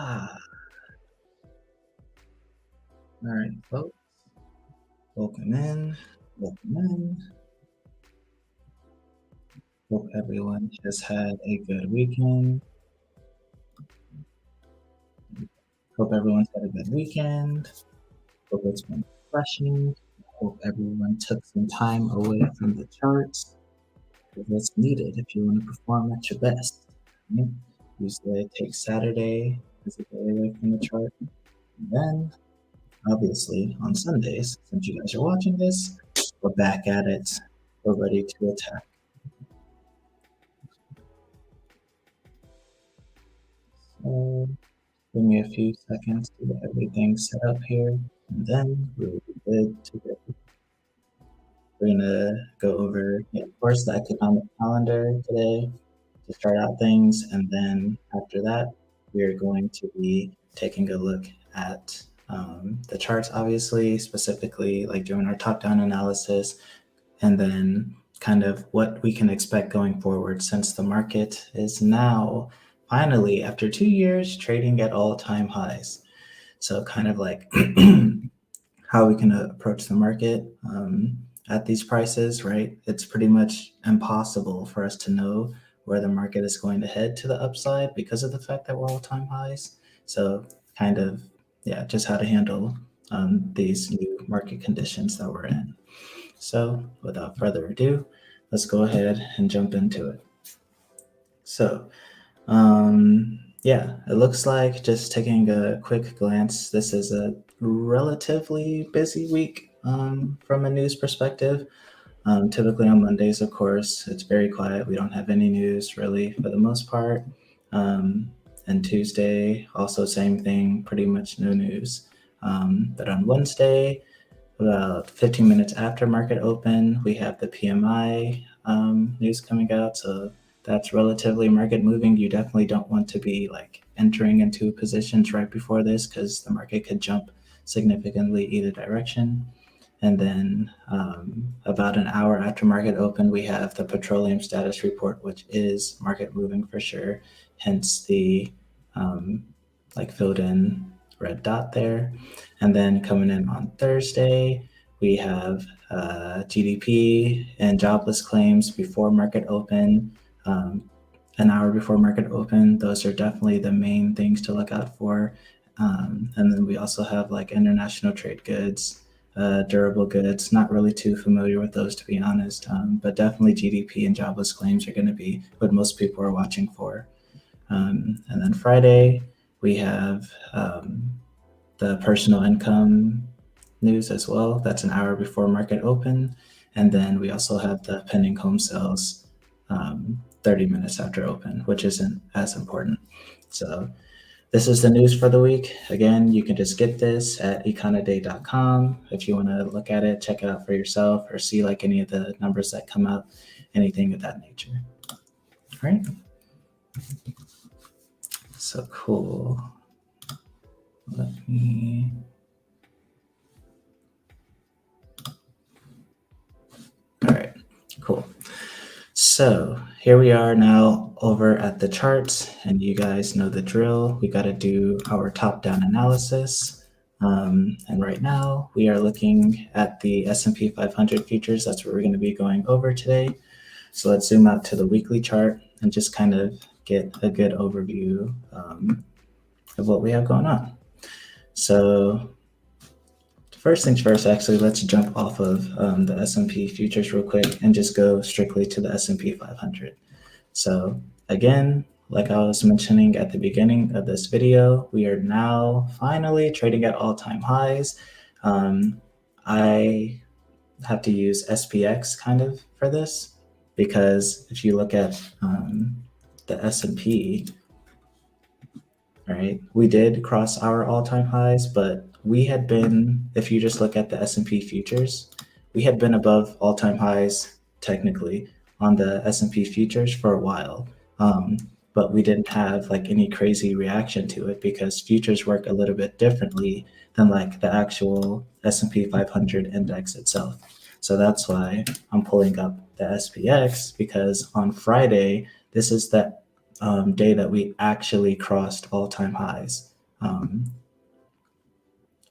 Ah, all right, folks. Welcome in. Welcome in. Hope everyone has had a good weekend. Hope everyone's had a good weekend. Hope it's been refreshing. Hope everyone took some time away from the charts because it's needed if you want to perform at your best. Right? Usually I take Saturday as a day away from the chart. And then, obviously, on Sundays, since you guys are watching this, we're back at it. We're ready to attack. So give me a few seconds to get everything set up here, and then we'll be good to go. We're gonna go over, of course, the economic calendar today to start out things, and then after that, we are going to be taking a look at the charts, obviously, specifically like doing our top-down analysis, and then kind of what we can expect going forward since the market is now finally, after 2 years, trading at all-time highs. So kind of like how we can approach the market at these prices, right? It's pretty much impossible for us to know where the market is going to head to the upside because of the fact that we're all-time highs. So kind of, yeah, just how to handle these new market conditions that we're in. So without further ado, let's go ahead and jump into it. So yeah, it looks like, just taking a quick glance, this is a relatively busy week from a news perspective. Typically on Mondays, of course, it's very quiet. We don't have any news really for the most part. And Tuesday, also same thing, pretty much no news. But on Wednesday, about 15 minutes after market open, we have the PMI news coming out. So that's relatively market moving. You definitely don't want to be like entering into positions right before this because the market could jump significantly either direction. And then about an hour after market open, we have the petroleum status report, which is market moving for sure. Hence the like filled in red dot there. And then coming in on Thursday, we have GDP and jobless claims before market open. An hour before market open, those are definitely the main things to look out for. And then we also have like international trade goods, durable goods. Not really too familiar with those, to be honest, but definitely GDP and jobless claims are going to be what most people are watching for. And then Friday, we have the personal income news as well. That's an hour before market open. And then we also have the pending home sales 30 minutes after open, which isn't as important. So this is the news for the week. Again, you can just get this at econoday.com. If you want to look at it, check it out for yourself, or see like any of the numbers that come out, anything of that nature. All right. So cool. Let me. All right, cool. So here we are now over at the charts, and you guys know the drill. We got to do our top-down analysis. And right now we are looking at the S&P 500 futures. That's what we're going to be going over today. So let's zoom out to the weekly chart and just kind of get a good overview of what we have going on. So first things first, actually, let's jump off of the S&P futures real quick and just go strictly to the S&P 500. So again, like I was mentioning at the beginning of this video, we are now finally trading at all-time highs. I have to use SPX kind of for this, because if you look at the S&P, right, we did cross our all-time highs, but we had been, if you just look at the S&P futures, we had been above all-time highs technically on the S&P futures for a while, but we didn't have like any crazy reaction to it because futures work a little bit differently than like the actual S&P 500 index itself. So that's why I'm pulling up the SPX, because on Friday, this is the day that we actually crossed all-time highs.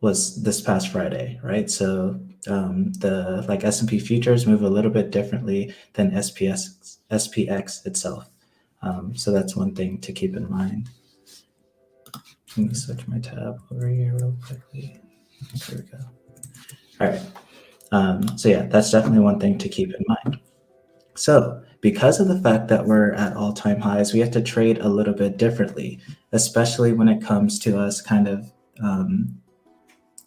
was this past Friday, right? So the like S&P futures move a little bit differently than SPX itself. So that's one thing to keep in mind. Let me switch my tab over here real quickly. There we go. All right. So yeah, that's definitely one thing to keep in mind. So because of the fact that we're at all-time highs, we have to trade a little bit differently, especially when it comes to us kind of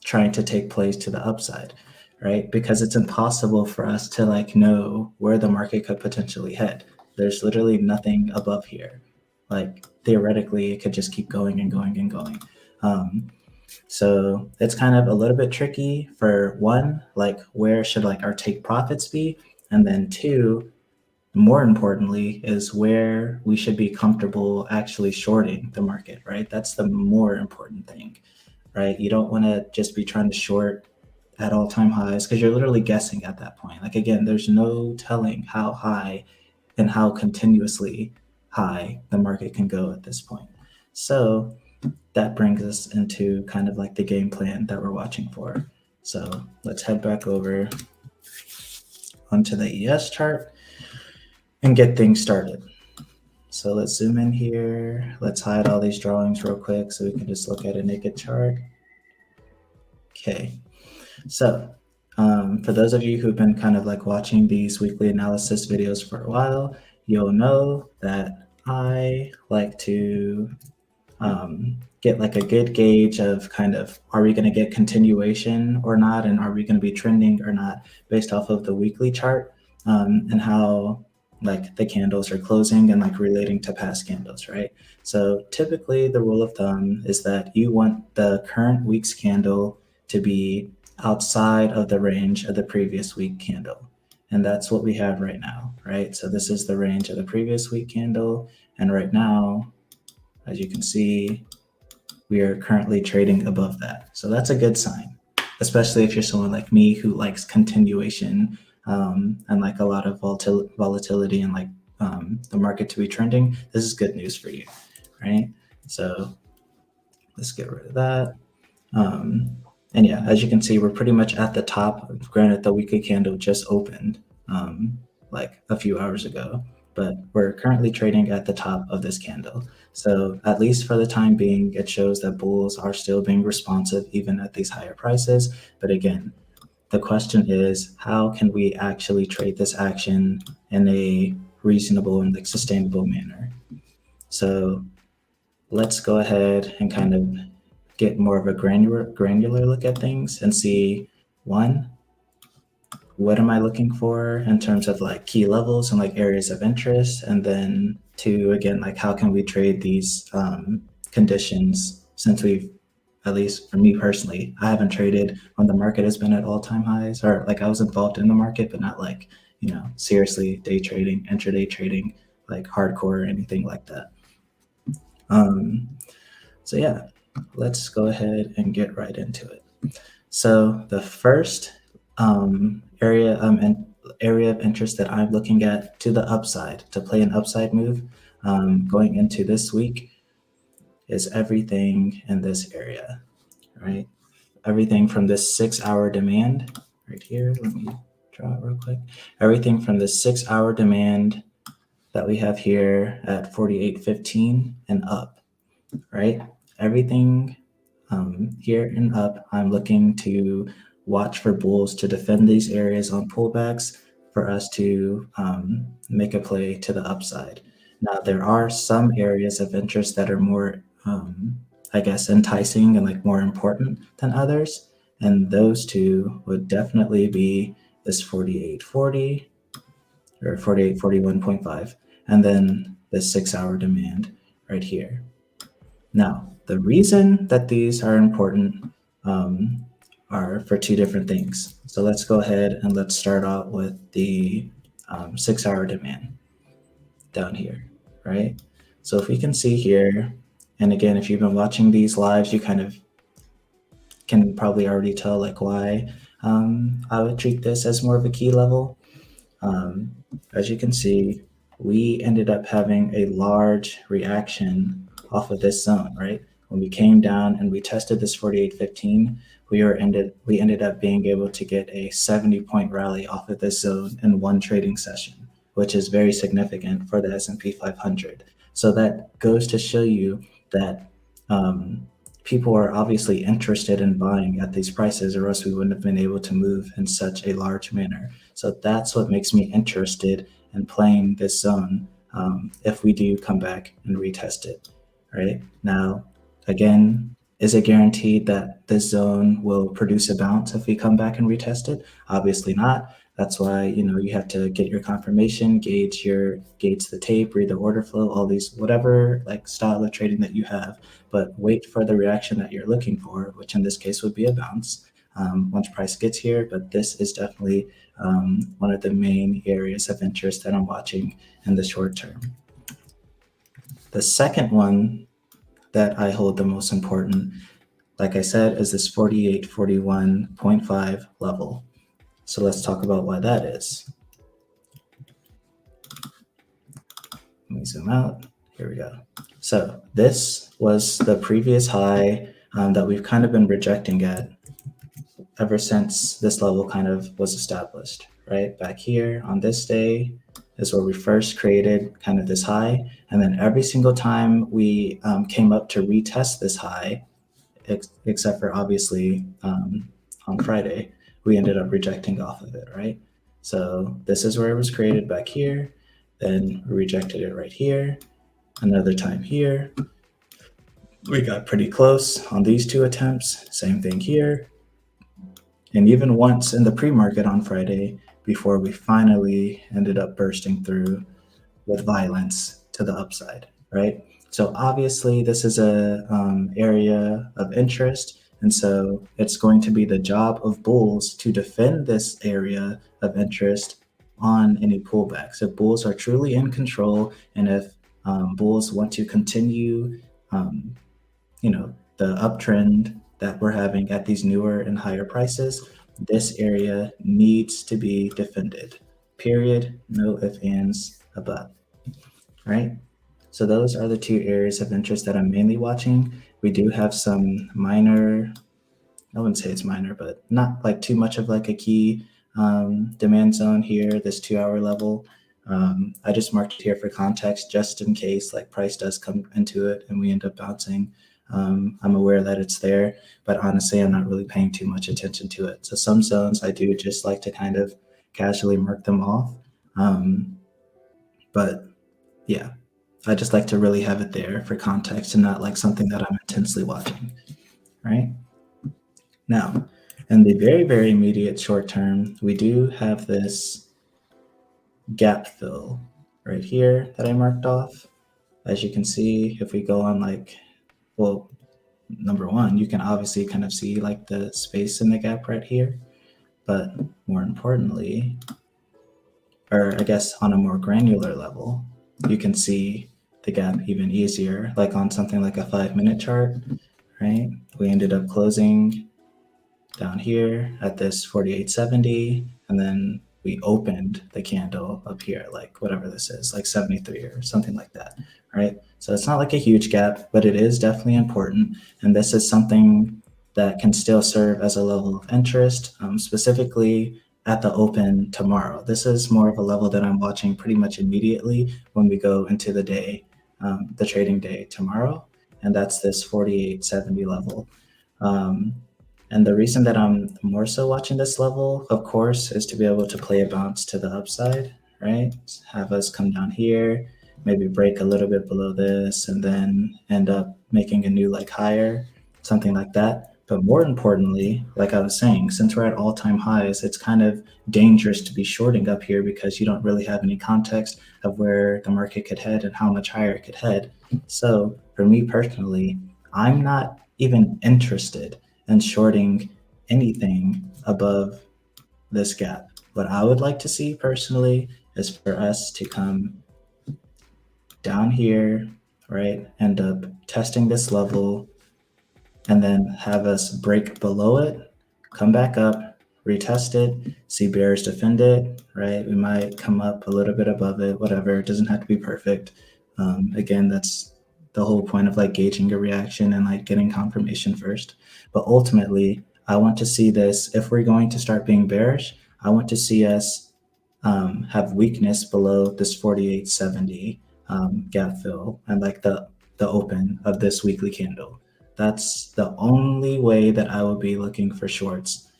trying to take plays to the upside, right? Because it's impossible for us to like know where the market could potentially head. There's literally nothing above here. Like theoretically, it could just keep going and going and going. So it's kind of a little bit tricky for one, like where should like our take profits be? And then two, more importantly, is where we should be comfortable actually shorting the market, right? That's the more important thing, right? You don't want to just be trying to short at all-time highs because you're literally guessing at that point. Like again, there's no telling how high and how continuously high the market can go at this point. So that brings us into kind of like the game plan that we're watching for. So let's head back over onto the ES chart and get things started. So let's zoom in here. Let's hide all these drawings real quick so we can just look at a naked chart. Okay, so for those of you who've been kind of like watching these weekly analysis videos for a while, you'll know that I like to get like a good gauge of kind of, are we going to get continuation or not? And are we going to be trending or not based off of the weekly chart and how like the candles are closing and like relating to past candles, right? So typically the rule of thumb is that you want the current week's candle to be outside of the range of the previous week candle. And that's what we have right now, right? So this is the range of the previous week candle. And right now, as you can see, we are currently trading above that. So that's a good sign, especially if you're someone like me who likes continuation and like a lot of volatility and like the market to be trending. This is good news for you, right? So let's get rid of that. And yeah, as you can see, we're pretty much at the top. Granted, the weekly candle just opened like a few hours ago, but we're currently trading at the top of this candle. So at least for the time being, it shows that bulls are still being responsive even at these higher prices. But again, the question is, how can we actually trade this action in a reasonable and like sustainable manner? So let's go ahead and kind of get more of a granular look at things and see, one, what am I looking for in terms of like key levels and like areas of interest? And then two, again, like how can we trade these conditions since we've, at least for me personally, I haven't traded when the market has been at all-time highs, or like I was involved in the market, but not like, you know, seriously day trading, intraday trading, like hardcore or anything like that. So yeah, let's go ahead and get right into it. So the first area of interest that I'm looking at to the upside, to play an upside move going into this week, is everything in this area, right? Everything from this 6-hour demand right here. Let me draw it real quick. Everything from this 6-hour demand that we have here at 48.15 and up, right? Everything here and up, I'm looking to watch for bulls to defend these areas on pullbacks for us to make a play to the upside. Now, there are some areas of interest that are more, I guess, enticing and like more important than others. And those two would definitely be this 48.40 or 48.41.5, and then this 6-hour demand right here. Now, the reason that these are important are for two different things. So let's go ahead and let's start out with the 6-hour demand down here, right? So if we can see here, and again, if you've been watching these lives, you kind of can probably already tell like why I would treat this as more of a key level. As you can see, we ended up having a large reaction off of this zone, right? when we came down and we tested this 48.15, we ended up being able to get a 70-point rally off of this zone in one trading session, which is very significant for the S&P 500. So that goes to show you that people are obviously interested in buying at these prices, or else we wouldn't have been able to move in such a large manner. So that's what makes me interested in playing this zone if we do come back and retest it. Right now, again, is it guaranteed that this zone will produce a bounce if we come back and retest it? Obviously not. That's why you have to get your confirmation, gauge the tape, read the order flow, all these whatever like style of trading that you have, but wait for the reaction that you're looking for, which in this case would be a bounce once price gets here. But this is definitely one of the main areas of interest that I'm watching in the short term. The second one that I hold the most important, like I said, is this 4841.5 level. So let's talk about why that is. Let me zoom out. Here we go. So this was the previous high that we've kind of been rejecting at ever since this level kind of was established, right? Back here on this day is where we first created kind of this high. And then every single time we came up to retest this high, except for obviously on Friday, we ended up rejecting off of it, right? So this is where it was created back here. Then we rejected it right here. Another time here. We got pretty close on these two attempts. Same thing here. And even once in the pre-market on Friday before we finally ended up bursting through with violence to the upside, right? So obviously this is a area of interest. And so it's going to be the job of bulls to defend this area of interest on any pullbacks. If bulls are truly in control, and if bulls want to continue, the uptrend that we're having at these newer and higher prices, this area needs to be defended. Period. No ifs, ands, about. Right? So those are the two areas of interest that I'm mainly watching. We do have some minor, I wouldn't say it's minor, but not like too much of like a key demand zone here, this 2-hour level. I just marked it here for context, just in case like price does come into it and we end up bouncing. I'm aware that it's there, but honestly, I'm not really paying too much attention to it. So some zones I do just like to kind of casually mark them off. But yeah, I just like to really have it there for context and not like something that I'm intensely watching, right? Now, in the very, very immediate short term, we do have this gap fill right here that I marked off. As you can see, if we go on number one, you can obviously kind of see like the space in the gap right here, but more importantly, or I guess on a more granular level, you can see the gap even easier, like on something like a 5-minute chart, right? We ended up closing down here at this 48.70, and then we opened the candle up here, like whatever this is, like 73 or something like that, right? So it's not like a huge gap, but it is definitely important. And this is something that can still serve as a level of interest, specifically at the open tomorrow. This is more of a level that I'm watching pretty much immediately when we go into the day, the trading day tomorrow. And that's this 48.70 level. And the reason that I'm more so watching this level, of course, is to be able to play a bounce to the upside, right? Have us come down here, maybe break a little bit below this, and then end up making a new like higher, something like that. But more importantly, like I was saying, since we're at all-time highs, it's kind of dangerous to be shorting up here because you don't really have any context of where the market could head and how much higher it could head. So for me personally, I'm not even interested and shorting anything above this gap. What I would like to see personally is for us to come down here, right? End up testing this level and then have us break below it, come back up, retest it, see bears defend it, right? We might come up a little bit above it, whatever. It doesn't have to be perfect. Again, that's the whole point of like gauging a reaction and like getting confirmation first. But ultimately, I want to see this. If we're going to start being bearish, I want to see us have weakness below this 4870 gap fill and like the open of this weekly candle. That's the only way that I would be looking for shorts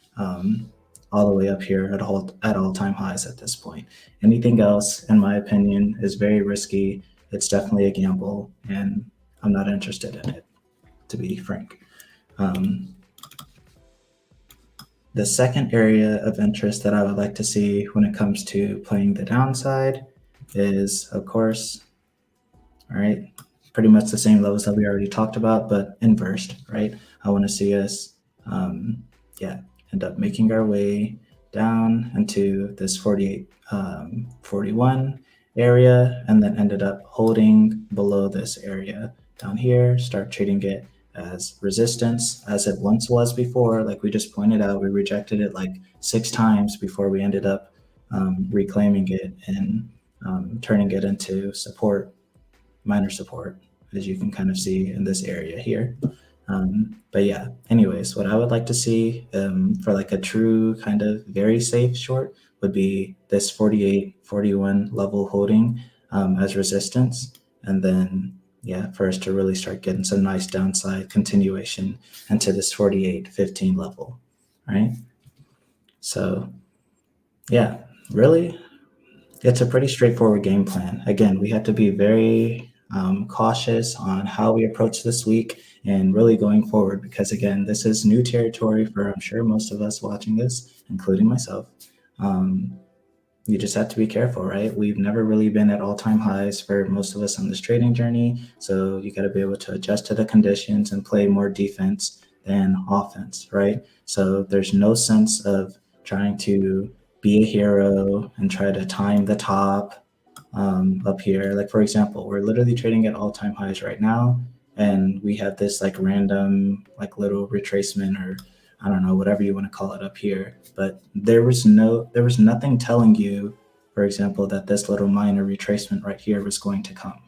all the way up here at all-time highs at this point. Anything else, in my opinion, is very risky. It's definitely a gamble, and I'm not interested in it, to be frank. The second area of interest that I would like to see when it comes to playing the downside is, of course, all right, pretty much the same levels that we already talked about, but inversed, right? I want to see us, end up making our way down into this 48, 41 area, and then ended up holding below this area down here, start treating it as resistance as it once was before. Like we just pointed out, we rejected it like 6 times before we ended up reclaiming it and turning it into support, minor support, as you can kind of see in this area here. But yeah, anyways, what I would like to see for like a true kind of very safe short would be this 48, 41 level holding as resistance. And then, yeah, for us to really start getting some nice downside continuation into this 48, 15 level, right? So yeah, really, it's a pretty straightforward game plan. Again, we have to be very cautious on how we approach this week and really going forward, because again, this is new territory for, I'm sure, most of us watching this, including myself. You just have to be careful, right? We've never really been at all-time highs for most of us on this trading journey. So you got to be able to adjust to the conditions and play more defense than offense, right? So there's no sense of trying to be a hero and try to time the top up here. Like, for example, we're literally trading at all-time highs right now, and we have this like random like little retracement, or I don't know, whatever you want to call it up here. But there was nothing telling you, for example, that this little minor retracement right here was going to come.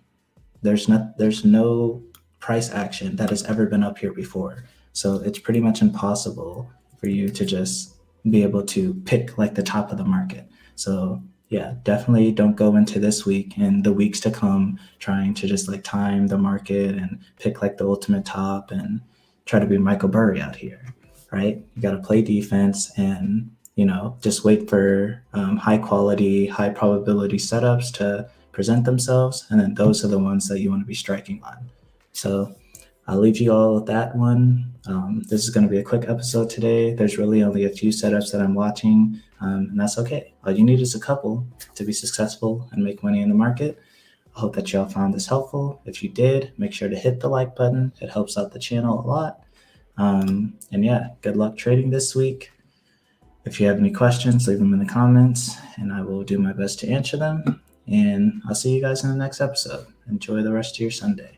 There's no price action that has ever been up here before. So it's pretty much impossible for you to just be able to pick like the top of the market. So yeah, definitely don't go into this week and the weeks to come trying to just like time the market and pick like the ultimate top and try to be Michael Burry out here, right? You got to play defense and, just wait for high quality, high probability setups to present themselves. And then those are the ones that you want to be striking on. So I'll leave you all with that one. This is going to be a quick episode today. There's really only a few setups that I'm watching, and that's okay. All you need is a couple to be successful and make money in the market. I hope that y'all found this helpful. If you did, make sure to hit the like button. It helps out the channel a lot. And yeah, good luck trading this week. If you have any questions, leave them in the comments, and I will do my best to answer them. And I'll see you guys in the next episode. Enjoy the rest of your Sunday.